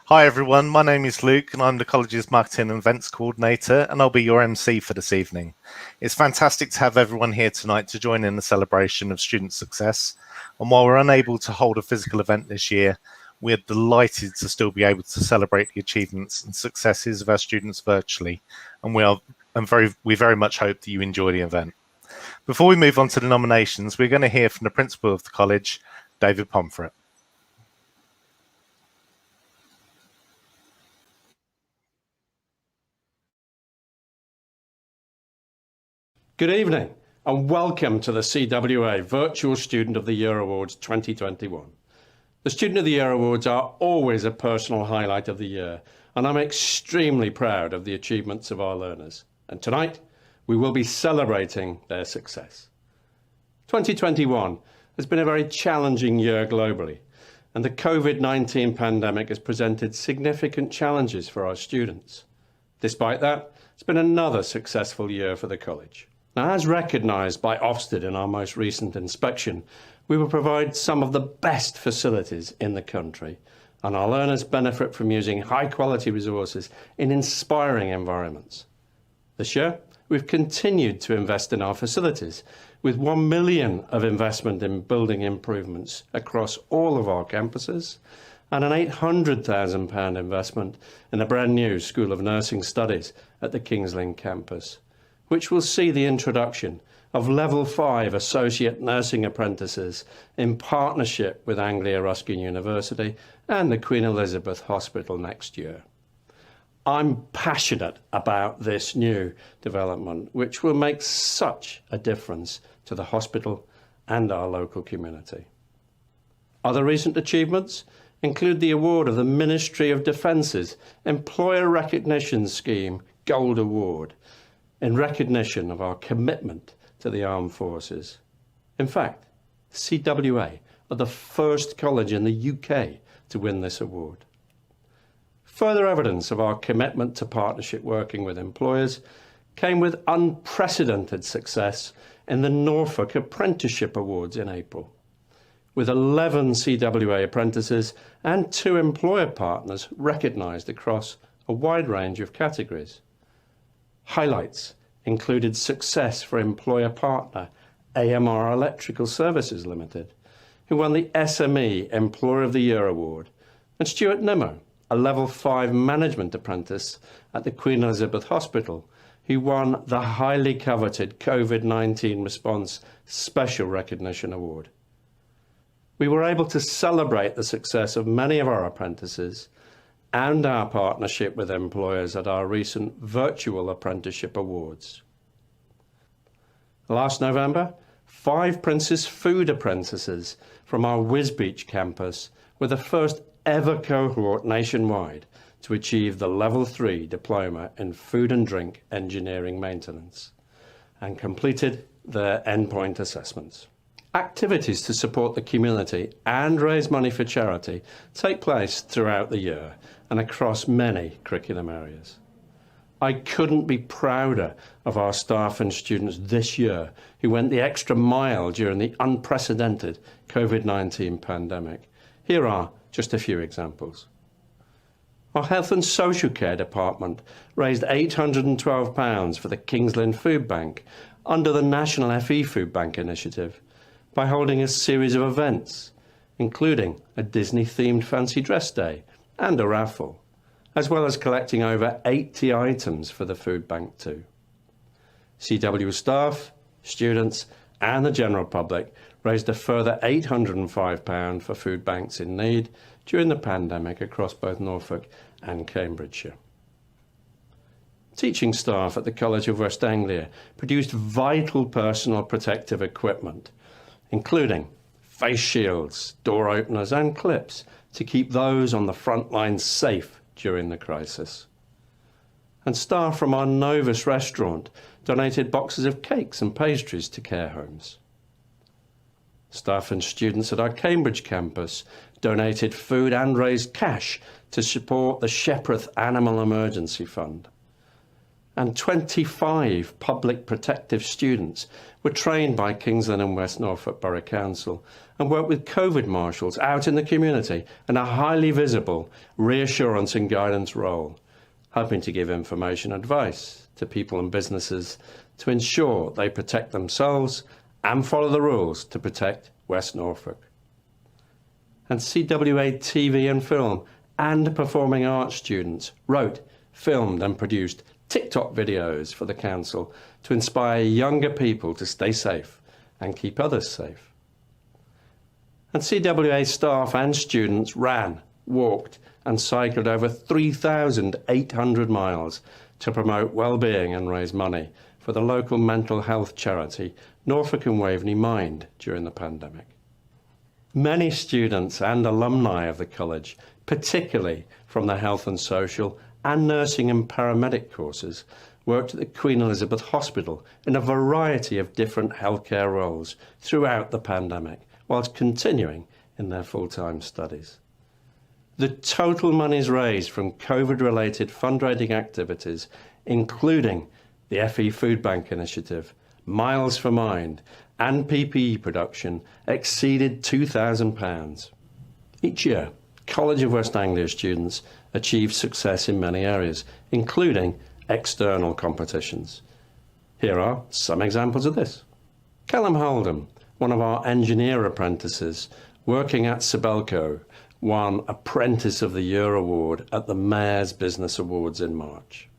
Hi everyone, my name is Luke and I'm the college's Marketing and Events Coordinator and I'll be your MC for this evening. It's fantastic to have everyone here tonight to join in the celebration of student success, and while we're unable to hold a physical event this year, we're delighted to still be able to celebrate the achievements and successes of our students virtually, and we very much hope that you enjoy the event. Before we move on to the nominations, we're going to hear from the Principal of the College, David Pomfret. Good evening and welcome to the CWA Virtual Student of the Year Awards 2021. The Student of the Year Awards are always a personal highlight of the year, and I'm extremely proud of the achievements of our learners. And tonight, we will be celebrating their success. 2021 has been a very challenging year globally, and the COVID-19 pandemic has presented significant challenges for our students. Despite that, it's been another successful year for the college. Now, as recognised by Ofsted in our most recent inspection, we will provide some of the best facilities in the country, and our learners benefit from using high-quality resources in inspiring environments. This year, we've continued to invest in our facilities, with £1 million of investment in building improvements across all of our campuses, and an £800,000 investment in a brand new School of Nursing Studies at the Kings Lynn campus, which will see the introduction of Level 5 Associate Nursing Apprentices in partnership with Anglia Ruskin University and the Queen Elizabeth Hospital next year. I'm passionate about this new development, which will make such a difference to the hospital and our local community. Other recent achievements include the award of the Ministry of Defence's Employer Recognition Scheme Gold Award, in recognition of our commitment to the armed forces. In fact, CWA are the first college in the UK to win this award. Further evidence of our commitment to partnership working with employers came with unprecedented success in the Norfolk Apprenticeship Awards in April, with 11 CWA apprentices and 2 employer partners recognised across a wide range of categories. Highlights included success for employer partner AMR Electrical Services Limited, who won the SME Employer of the Year Award, and Stuart Nimmo, a Level 5 Management Apprentice at the Queen Elizabeth Hospital, who won the highly coveted COVID-19 Response Special Recognition Award. We were able to celebrate the success of many of our apprentices and our partnership with employers at our recent Virtual Apprenticeship Awards. Last November, 5 Prince's Food apprentices from our Wisbech campus were the first ever cohort nationwide to achieve the Level 3 Diploma in Food and Drink Engineering Maintenance and completed their endpoint assessments. Activities to support the community and raise money for charity take place throughout the year and across many curriculum areas. I couldn't be prouder of our staff and students this year who went the extra mile during the unprecedented COVID-19 pandemic. Here are just a few examples. Our Health and Social Care Department raised £812 for the Kings Lynn Food Bank under the National FE Food Bank initiative by holding a series of events, including a Disney-themed fancy dress day and a raffle, as well as collecting over 80 items for the food bank too. CW staff, students and the general public raised a further £805 for food banks in need during the pandemic across both Norfolk and Cambridgeshire. Teaching staff at the College of West Anglia produced vital personal protective equipment, including face shields, door openers and clips to keep those on the front lines safe during the crisis. And staff from our Novus restaurant donated boxes of cakes and pastries to care homes. Staff and students at our Cambridge campus donated food and raised cash to support the Shepperth Animal Emergency Fund. and 25 public protective students were trained by Kings Lynn and West Norfolk Borough Council and worked with COVID marshals out in the community in a highly visible reassurance and guidance role, helping to give information advice to people and businesses to ensure they protect themselves and follow the rules to protect West Norfolk. And CWA TV and film and performing arts students wrote, filmed and produced TikTok videos for the council to inspire younger people to stay safe and keep others safe. And CWA staff and students ran, walked and cycled over 3,800 miles to promote well-being and raise money for the local mental health charity Norfolk and Waveney Mind during the pandemic. Many students and alumni of the college, particularly from the health and social and nursing and paramedic courses, worked at the Queen Elizabeth Hospital in a variety of different healthcare roles throughout the pandemic, whilst continuing in their full-time studies. The total monies raised from COVID-related fundraising activities, including the FE Food Bank Initiative, Miles for Mind, and PPE production, exceeded £2,000. Each year, College of West Anglia students achieve success in many areas, including external competitions. Here are some examples of this. Callum Holdham, one of our engineer apprentices working at Sibelco, won Apprentice of the Year award at the Mayor's Business Awards in March.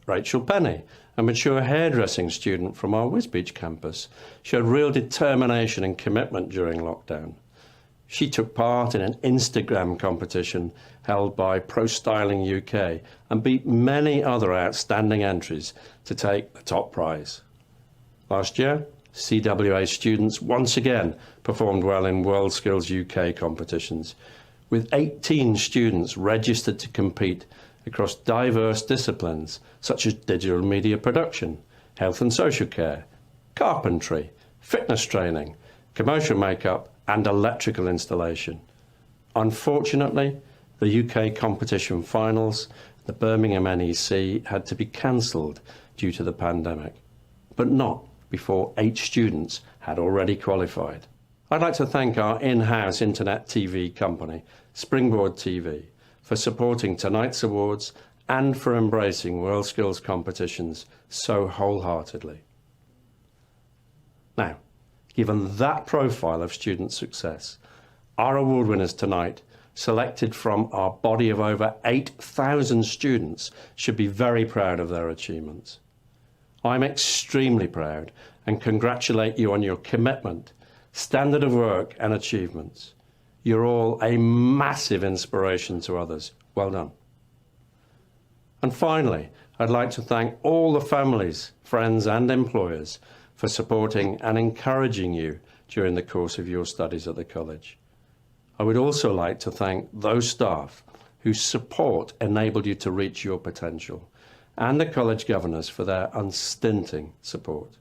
Rachel Penny, a mature hairdressing student from our Wisbech campus, showed real determination and commitment during lockdown. She took part in an Instagram competition held by Pro Styling UK and beat many other outstanding entries to take the top prize. Last year, CWA students once again performed well in World Skills UK competitions, with 18 students registered to compete across diverse disciplines such as digital media production, health and social care, carpentry, fitness training, commercial makeup, and electrical installation. Unfortunately, the UK competition finals, the Birmingham NEC, had to be cancelled due to the pandemic, but not before 8 students had already qualified. I'd like to thank our in-house internet TV company, Springboard TV, for supporting tonight's awards and for embracing World Skills competitions so wholeheartedly. Now, given that profile of student success, our award winners tonight, selected from our body of over 8,000 students, should be very proud of their achievements. I'm extremely proud and congratulate you on your commitment, standard of work and achievements. You're all a massive inspiration to others. Well done. And finally, I'd like to thank all the families, friends and employers for supporting and encouraging you during the course of your studies at the college. I would also like to thank those staff whose support enabled you to reach your potential, and the college governors for their unstinting support.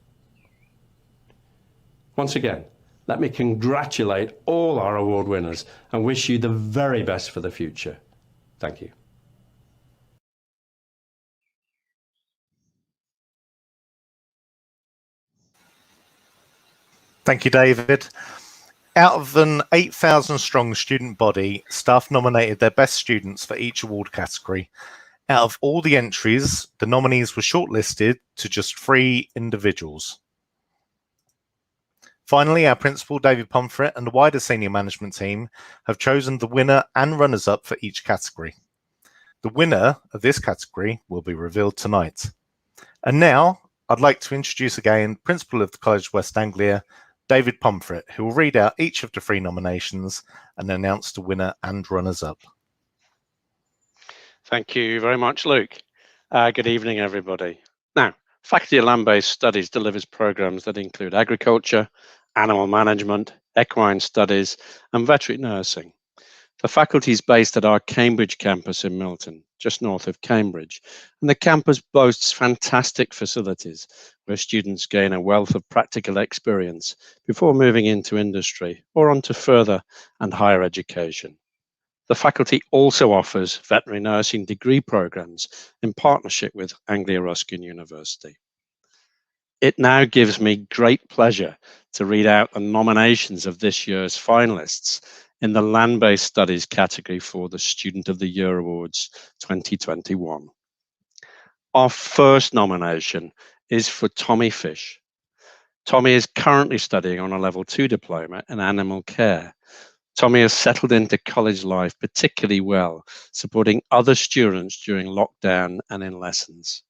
Once again, let me congratulate all our award winners and wish you the very best for the future. Thank you. Thank you, David. Out of an 8,000 strong student body, staff nominated their best students for each award category. Out of all the entries, the nominees were shortlisted to just 3 individuals. Finally, our principal, David Pomfret, and the wider senior management team have chosen the winner and runners-up for each category. The winner of this category will be revealed tonight. And now, I'd like to introduce again Principal of the College of West Anglia, David Pomfret, who will read out each of the 3 nominations and announce the winner and runners-up. Thank you very much, Luke. Good evening, everybody. Now, Faculty of Land-Based Studies delivers programs that include agriculture, animal management, equine studies, and veterinary nursing. The faculty is based at our Cambridge campus in Milton, just north of Cambridge, and the campus boasts fantastic facilities where students gain a wealth of practical experience before moving into industry or onto further and higher education. The faculty also offers veterinary nursing degree programs in partnership with Anglia Ruskin University. It now gives me great pleasure to read out the nominations of this year's finalists in the Land-Based Studies category for the Student of the Year Awards 2021. Our first nomination is for Tommy Fish. Tommy is currently studying on a level 2 diploma in animal care. Tommy has settled into college life particularly well, supporting other students during lockdown and in lessons.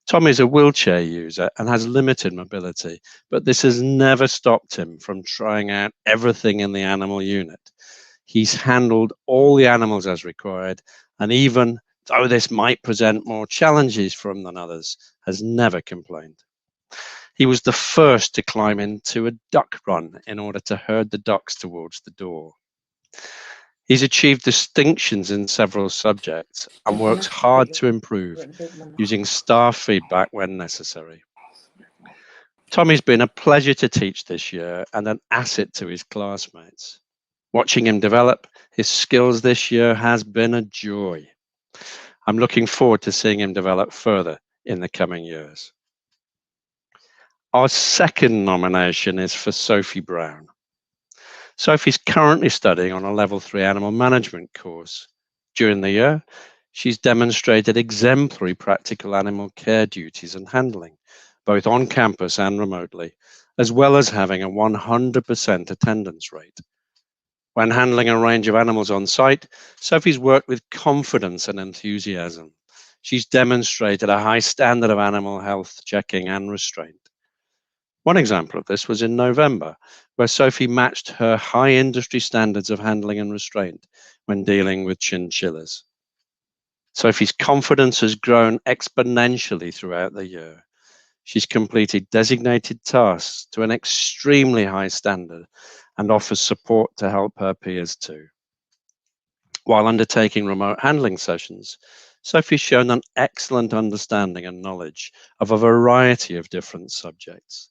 Tommy is a wheelchair user and has limited mobility, but this has never stopped him from trying out everything in the animal unit. He's handled all the animals as required, and even though this might present more challenges for him than others, has never complained. He was the first to climb into a duck run in order to herd the ducks towards the door. He's achieved distinctions in several subjects and works hard to improve, using staff feedback when necessary. Tommy's been a pleasure to teach this year and an asset to his classmates. Watching him develop his skills this year has been a joy. I'm looking forward to seeing him develop further in the coming years. Our second nomination is for Sophie Brown. Sophie's currently studying on a level 3 animal management course. During the year, she's demonstrated exemplary practical animal care duties and handling, both on campus and remotely, as well as having a 100% attendance rate. When handling a range of animals on site, Sophie's worked with confidence and enthusiasm. She's demonstrated a high standard of animal health checking and restraint. One example of this was in November, where Sophie matched her high industry standards of handling and restraint when dealing with chinchillas. Sophie's confidence has grown exponentially throughout the year. She's completed designated tasks to an extremely high standard and offers support to help her peers too. While undertaking remote handling sessions, Sophie's shown an excellent understanding and knowledge of a variety of different subjects.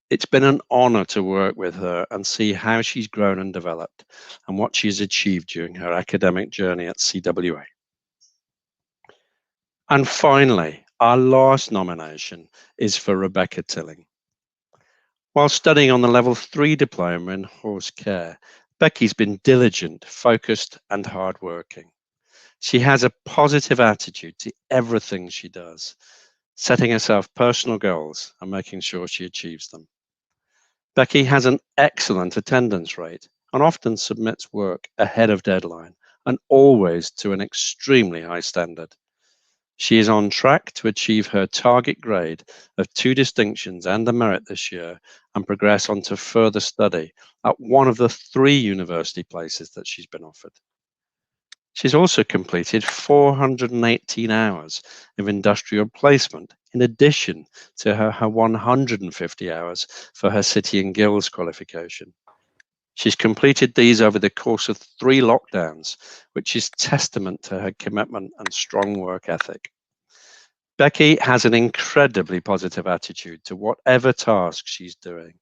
It's been an honor to work with her and see how she's grown and developed and what she's achieved during her academic journey at CWA. And finally, our last nomination is for Rebecca Tilling. While studying on the level 3 diploma in horse care, Becky's been diligent, focused, and hardworking. She has a positive attitude to everything she does, setting herself personal goals and making sure she achieves them. Becky has an excellent attendance rate and often submits work ahead of deadline and always to an extremely high standard. She is on track to achieve her target grade of 2 distinctions and a merit this year and progress on to further study at one of the 3 university places that she's been offered. She's also completed 418 hours of industrial placement in addition to her 150 hours for her City and Guilds qualification. She's completed these over the course of 3 lockdowns, which is testament to her commitment and strong work ethic. Becky has an incredibly positive attitude to whatever task she's doing,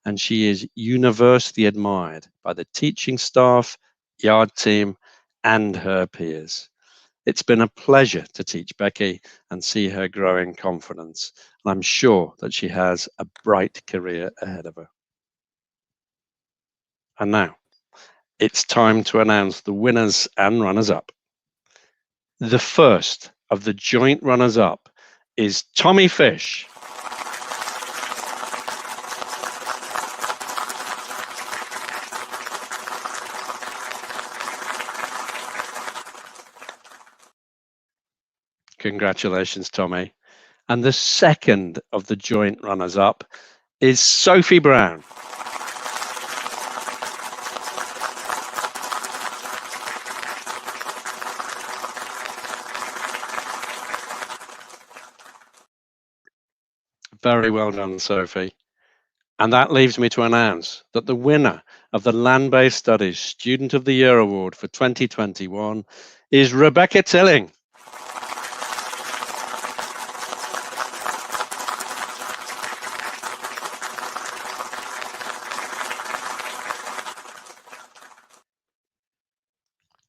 and she is universally admired by the teaching staff, yard team, and her peers. It's been a pleasure to teach Becky and see her grow in confidence, and I'm sure that she has a bright career ahead of her. And now, it's time to announce the winners and runners-up. The first of the joint runners-up is Tommy Fish. Congratulations, Tommy. And the second of the joint runners-up is Sophie Brown. Very well done, Sophie. And that leaves me to announce that the winner of the Land-Based Studies Student of the Year Award for 2021 is Rebecca Tilling.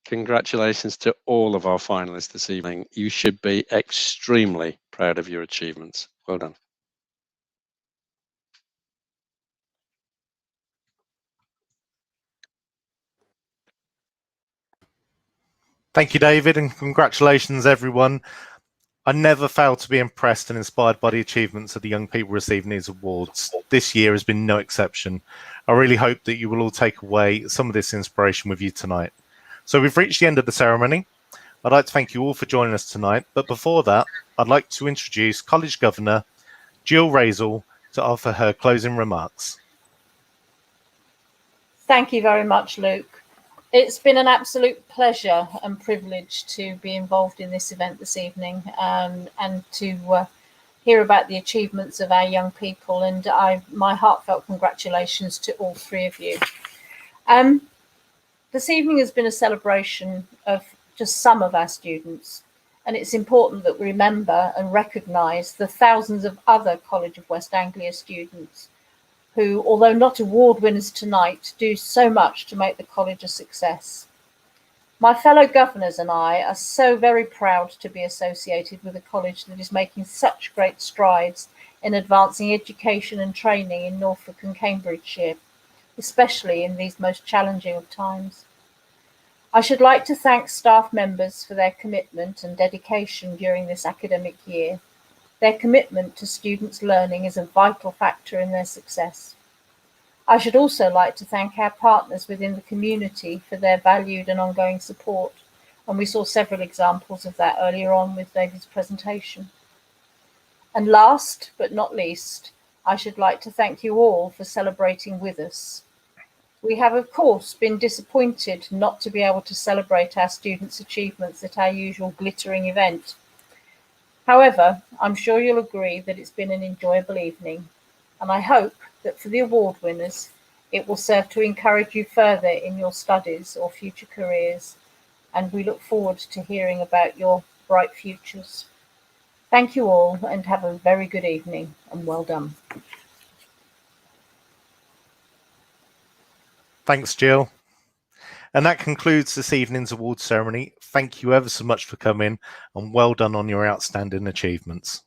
Congratulations to all of our finalists this evening. You should be extremely proud of your achievements. Well done. Thank you, David, and congratulations, everyone. I never fail to be impressed and inspired by the achievements of the young people receiving these awards. This year has been no exception. I really hope that you will all take away some of this inspiration with you tonight. So we've reached the end of the ceremony. I'd like to thank you all for joining us tonight, but before that, I'd like to introduce College Governor Jill Razel to offer her closing remarks. Thank you very much, Luke. It's been an absolute pleasure and privilege to be involved in this event this evening, and to hear about the achievements of our young people, and my heartfelt congratulations to all three of you. This evening has been a celebration of just some of our students, and it's important that we remember and recognise the thousands of other College of West Anglia students who, although not award winners tonight, do so much to make the college a success. My fellow governors and I are so very proud to be associated with a college that is making such great strides in advancing education and training in Norfolk and Cambridgeshire, especially in these most challenging of times. I should like to thank staff members for their commitment and dedication during this academic year. Their commitment to students' learning is a vital factor in their success. I should also like to thank our partners within the community for their valued and ongoing support, and we saw several examples of that earlier on with David's presentation. And last but not least, I should like to thank you all for celebrating with us. We have, of course, been disappointed not to be able to celebrate our students' achievements at our usual glittering event. However, I'm sure you'll agree that it's been an enjoyable evening, and I hope that for the award winners, it will serve to encourage you further in your studies or future careers, and we look forward to hearing about your bright futures. Thank you all, and have a very good evening, and well done. Thanks, Jill. And that concludes this evening's awards ceremony. Thank you ever so much for coming, and well done on your outstanding achievements.